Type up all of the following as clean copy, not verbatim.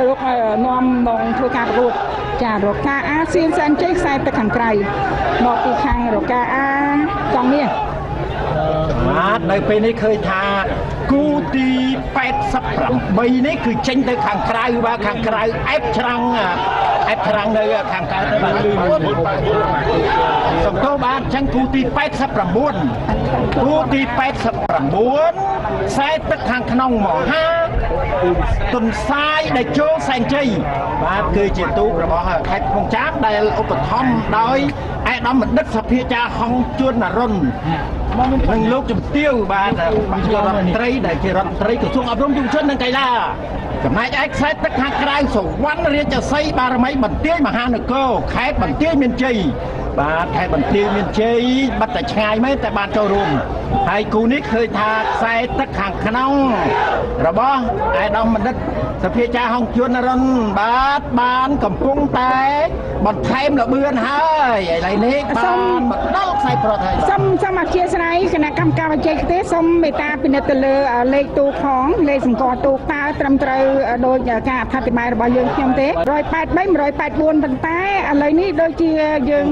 លោកនាំមកធ្វើការប្រកួតចារកាអាសៀនសែនជ័យខ្សែទឹកខាងក្រៅមកពីខាងរកាអាកងមាសបាទនៅពេលនេះឃើញថាគូទី88នេះគឺចេញទៅខាងក្រៅបាទខាងក្រៅអែបច្រាំងនៅខាងកើតបាទសំទោសបាទចឹងគូទី89គូទី89ខ្សែទឹកខាងក្នុងមហាទុនសាយដែលចូលសែនជ័យបាទគឺជាទូករបស់ខេត្តភ្នំចាមដែលឧបត្ថម្ភដោយឯកឧត្តមបណ្ឌិតសភាចារហងជួននរុននិងលោកជំទាវបាទរដ្ឋមន្ត្រីដែលជារដ្ឋមន្ត្រីក្រសួងអប់រំយុវជននិងកីឡាចំណែកឯខ្សែទឹកខាងក្រៅសវណ្ណរាជសីបារមីបន្ទាយមហានគរខេត្តបន្ទាយមានជ័យបាទខេត្តបន្ទាយមានជ័យបាត់តែឆ្ងាយមែនតែបានចូលរួមហើយគូនេះឃើញថាខ្សែទឹកខាងក្នុងរបស់ឯកឧត្តមបណ្ឌិតសភាចារហងជួននរុនបាទបានកំពុងតែបន្ថែមលបឿនហើយឥឡូវនេះបានមកដល់ខ្សែប្រុសហើយសូមអធិស្ឋានគណៈកម្មការបច្ចេកទេសសូមមេត្តាពិនិត្យទៅលើលេខទូកផងលេខសម្គាល់ទូកតើត្រឹមត្រូវដោយការអធិប្បាយរបស់យើងខ្ញុំទេ183 184ប៉ុន្តែឥឡូវនេះដូចជាយើង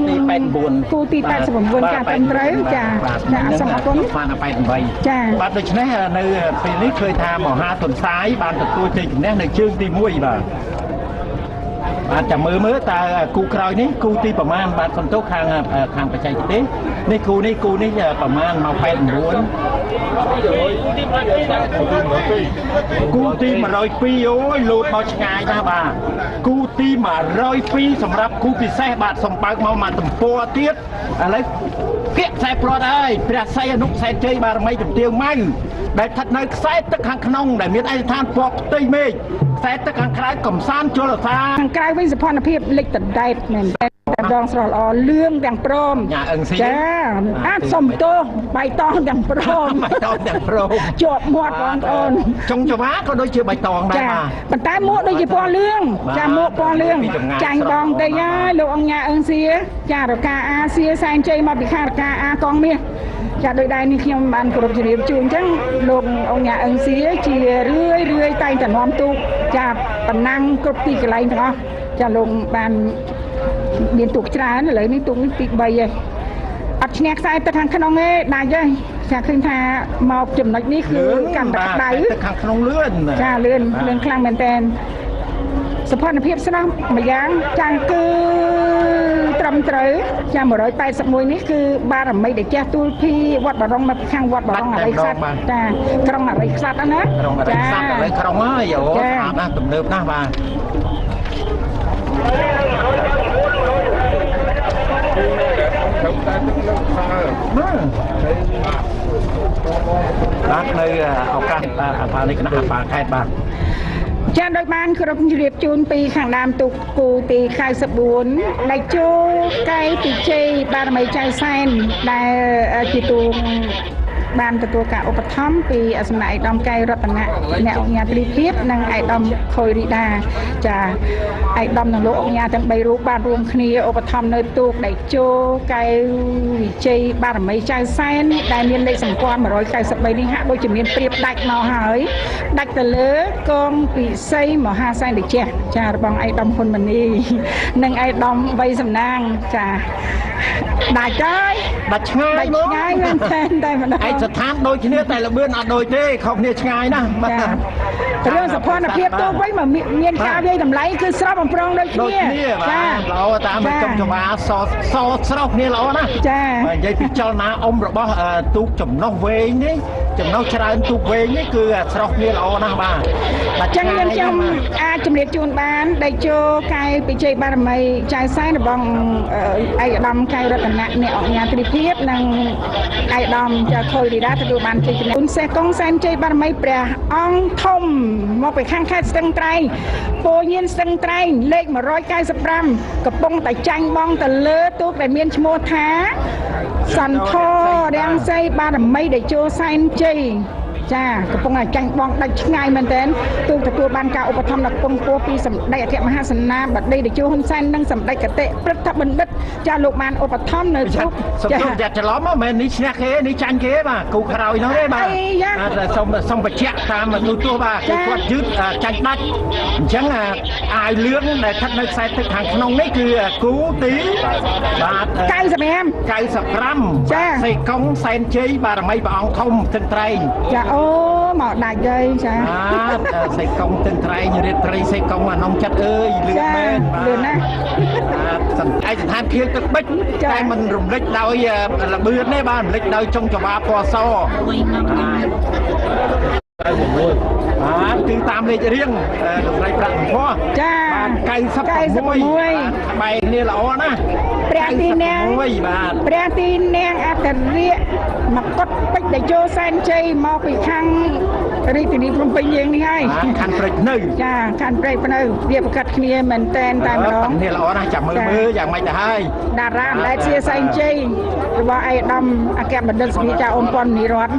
គូទី89ចាត្រឹមត្រូវចាសូមអរគុណបាន88ចាបាទដូច្នេះនៅពេលនេះឃើញថាមហាទុនសាយបានទទួលជ័យជំនះនៅជើងទី1បាទចាំមើលតើគូក្រោយនេះគូទីប្រមាណបាទសន្ទុះខាងបច្ចេកទេសនេះគូនេះប្រមាណមក89គូទី102អូយលោតមកឆ្ងាយណាស់បាទគូទី102សម្រាប់គូពិសេសបាទសំបើកមកមកទំព័រទៀតឥឡូវគៀកខ្សែប្រត់ហើយព្រះសីអនុខ្សែជ័យបារមីជំទាវម៉ៅដែលស្ថិតនៅខ្សែទឹកខាងក្នុងដែលមានឯកស្ថានពណ៌ផ្ទៃមេឃខ្សែទឹកខាងក្រៅកំសាន្តជលសាខាងក្រៅវិញសភនភាពលិចដដែតមែនតែដងស្រស់ល្អលឿងទាំងព្រមចាអាចសុំទោសបៃតងទាំងព្រមជាប់មាត់បងប្អូនចុងចង្វាក៏ដូចជាបៃតងដែរបាទប៉ុន្តែមួកដូចជាពណ៌លឿងចាមួកពណ៌លឿងចាញ់បងតិចហើយលោកអង្គញាអឹងសៀចារកាអាសៀសែនជ័យមកពីខាងរកាអាកងមាសចាដោយដែរនេះខ្ញុំបានគោរពជំរាបជូនអញ្ចឹងលោកអង្គញាអឹងសៀជារឿយតែងតែនាំទូកចាប៉ុណ្ណឹងគ្រប់ទីកន្លែងទាំងអស់ចាលោកបានមានទូកច្រើនឥឡូវនេះទូកនេះទី3ហើយអត់ឈ្នះខ្សែទឹកខាងក្នុងទេដាច់ហើយចាឃើញថាមកចំណុចនេះគឺកាន់តែក្តៅទឹកខាងក្នុងលឿនចាលឿនខ្លាំងមែនតើសភនភាពស្រស់ម្យ៉ាងចាំងគឺត្រឹមត្រូវចាំ181នេះគឺបារមីដែលចេះទូលភីវត្តបរងមកខាងវត្តបរងអរិយខ្សាត់ចាក្រុងអរិយខ្សាត់ណាចាអរិយក្រុងហើយអូស្អាតណាស់ទំនើបណាស់បាទបាទនៅឱកាសបាទនេះគណៈបាលខេត្តបាទចាដោយបានគោរពជម្រាបជូនពីខាងដើមទូកគូទី94ដៃជោកែពីជ័យបារមីចៅសែនដែលជាទូកបានទទួលការឧបត្ថម្ភពីសំណាក់ឯកឧត្តមកែវរតនៈអ្នកអង្គការទ្រីភិបនិងឯកឧត្តមខុយរីដាចាឯកឧត្តមនិងលោកអង្គការទាំង3រូបបានរួមគ្នាឧបត្ថម្ភនៅទូកដៃជោកែវវិជ័យបារមីចៅសែនដែលមានលេខសម្គាល់193នេះហាក់ដូចជាមានព្រៀបដាច់មកហើយដាច់ទៅលើកងពិសីមហាសែនរាជចារបស់ឯកឧត្តមហ៊ុនម៉ាណីនិងឯកឧត្តមវៃសំណាងចាដាច់ហើយដាច់ឆ្ងាយមកឆ្ងាយមែនតែម្ដងឯកស្ថានដូចគ្នាតែលបឿនអត់ដូចទេខុសគ្នាឆ្ងាយណាស់បាទរឿងសភនភាពទូកវិញមានការវាយតម្លៃគឺស្រស់បំប្រងដូចគ្នាចាល្អតាមចុងចង្វាសស្រស់គ្នាល្អណាស់ចានិយាយពីចលនាអុំរបស់ទូកចំណុះវែងនេះចំណុះច្រើនទូកវែងនេះគឺស្រស់គ្នាល្អណាស់បាទអញ្ចឹងខ្ញុំអាចជំរាបជូនបានដៃជោកែវពីជ័យបារមីចៅសែនរបស់ឯកឧត្តមកែវរតនៈអ្នកអង្គការទ្រីភិបនិងឯកឧត្តមចាខុយរីដាទទួលបានជ័យជំនះគុណសេះកងសែនជ័យបារមីព្រះអង្គធំមកពីខាងខេត្តស្ទឹងត្រែងពោញៀនស្ទឹងត្រែងលេខ195កំពុងតែចាញ់បងទៅលើទូកដែលមានឈ្មោះថាសន្ធរាំងសីបារមីដែលចូលសែនជ័យ ចាកំពុងតែចាញ់បងដាច់ឆ្ងាយមែនទែនទូកទទួលបានការឧបត្ថម្ភដល់ពងពោះពីសម្ដេចអគ្គមហាសេនាបតីតេជោហ៊ុនសែននិងសម្ដេចកតេព្រឹទ្ធបណ្ឌិតចាលោកបានឧបត្ថម្ភនៅទូក សុំតែច្រឡំមែននេះឈ្នះគេនេះចាញ់គេបាទគូក្រោយនោះទេបាទសុំបញ្ជាក់តាមទូទស្សន៍បាទគាត់យឺតចាញ់ដាច់អញ្ចឹងអាយលឿងដែលស្ថិតនៅខ្សែទឹកខាងក្នុងនេះគឺគូទីបាទ95ចាសេកុងសែនជ័យបារមីព្រះអង្គធំទឹកត្រែងចាអូមកដាច់ហើយចាសេកុងទឹកត្រែងរាត្រីសេកុងអានងចិត្តអើយលឿនមែនលឿនណាស់ឯកសណ្ឋានខៀវទឹកបិចតែមិនរំលេចដោយលបឿនទេបាទរំលេចដោយចុងច្បាពណ៌សគឺតាមលេខរៀងលោកស្រីប្រាក់កំភោះចាបាទ96បែកនេះល្អណាស់ព្រះទីនាងបាទព្រះទីនាងអធិរាជមកុដពេជ្រតេជោសែនជ័យមកពីខាងរាជធានីភ្នំពេញយើងនេះហើយខណ្ឌព្រៃភ្នៅចាខណ្ឌព្រៃភ្នៅវាប្រកាសគ្នាមែនតែនតែម្ដងនេះល្អណាស់ចាំមើលយ៉ាងម៉េចទៅហើយតារាម្លែកជាសែនជ័យរបស់ឯកឧត្តមអគ្គបណ្ឌិតសភាចាអ៊ុំប៉ុននីរត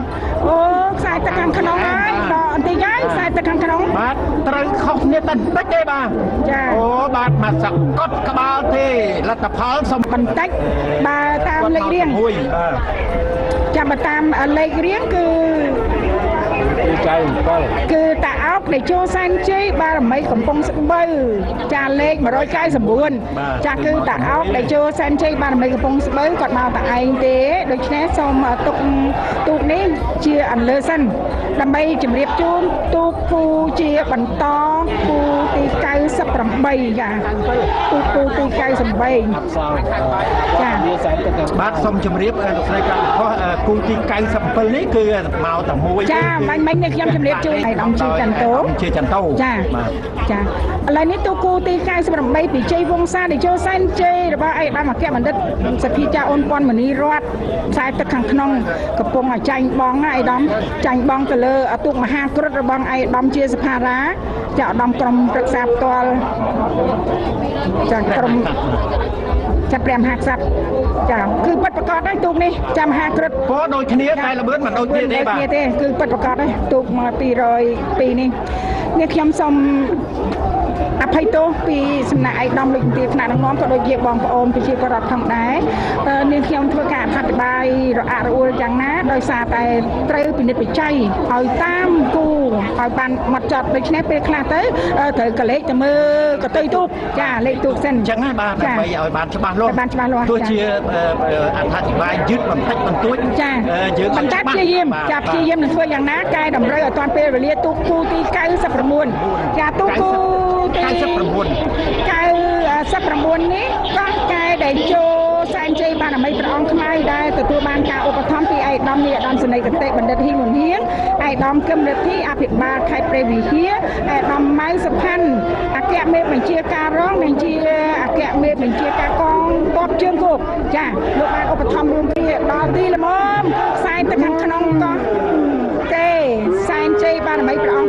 អូខ្សែទឹកខាងក្នុងហើយដល់អន្តិចហើយខ្សែទឹកខាងក្នុងបាទត្រូវខុសគ្នាតែបន្តិចទេបាទចាអូបាទមកសកត់ក្បាលទេលទ្ធផលសុំបន្តិចបើតាមលេខរៀងចាំបើតាមលេខរៀងគឺគឺតាអោកដែលចូលសែនជ័យបារមីកំពង់ស្បូវចាលេខ199ចាគឺតាអោកដែលចូលសែនជ័យបារមីកំពង់ស្បូវគាត់មកតែឯងទេដូច្នេះសូមទុកទូកនេះជាអន្លើសិនដើម្បីជម្រាបជូនទូកគូជាបន្តគូទី98ចាទូកគូទី98ចាបាទសូមជម្រាបលោកស្រីប្រាក់ខុសគូទី97នេះគឺមកតែមួយចាបាញ់នេះខ្ញុំជម្រាបជូនឯកឧត្តមជាចន្ទោចាចាឥឡូវនេះទូគូទី98ពីជ័យវង្សាតេជោសែនជ័យរបស់ឯកឧត្តមអគ្គបណ្ឌិតសភាចាអ៊ុនប៉ុនមនីរតខ្សែទឹកខាងក្នុងកំពុងចាញ់បងឯកឧត្តមចាញ់បងទៅលើទូកមហាក្រិតរបស់ឯកឧត្តមជាសភារាចាឧត្តមក្រុមប្រឹក្សាផ្ទាល់ចាក្រុមចាព្រះមហាក្សត្រចាគឺពិតប្រកបហើយទូកនេះចាំមហាក្រិតពោដូចគ្នាតែល្បឿនមិនដូចគ្នាទេបាទទេគឺពិតប្រកបហើយទូកមក202នេះខ្ញុំសូមអភ័យទោសពីសំណាក់ឯកឧត្តមលោកនាយកថ្នាក់ដឹកនាំក៏ដូចជាបងប្អូនប្រជាពលរដ្ឋផងដែរនាងខ្ញុំធ្វើការអធិប្បាយរអាក់រអួលយ៉ាងណាដោយសារតែត្រូវពិនិត្យបច្ច័យឲ្យតាមគូឲ្យបានមកចត់ដូច្នេះពេលខ្លះទៅត្រូវកលេចទៅមើលកតុយទូកចាលេខទូកសិនអញ្ចឹងហើយបាទដើម្បីឲ្យបានច្បាស់លាស់ទោះជាអធិប្បាយយឺតបន្តិចបន្តួចចាយើងបន្តព្យាយាមនឹងធ្វើយ៉ាងណាកែតម្រូវឲ្យតាន់ពេលវេលាទូកគូទី99ចាទូកគូទី99នេះក៏កែដែលចូលសែនជ័យបារមីព្រះអង្គខ្មៅដែលទទួលបានការឧបត្ថម្ភពីឯកឧត្តមនាយឧត្តមសេនីយ៍កតេបណ្ឌិតហ៊ីងលំហៀងឯកឧត្តមគឹមរិទ្ធីអភិបាលខេត្តព្រៃវិហារឯកឧត្តមម៉ៅសុផាន់អគ្គមេបញ្ជាការរងនិងជាអគ្គមេបញ្ជាការកងទ័ពជើងគោកចាលោកបានឧបត្ថម្ភរួមគ្នាដល់ទីល្មមខ្សែទឹកខាងក្នុងក៏ទេសែនជ័យបារមីព្រះ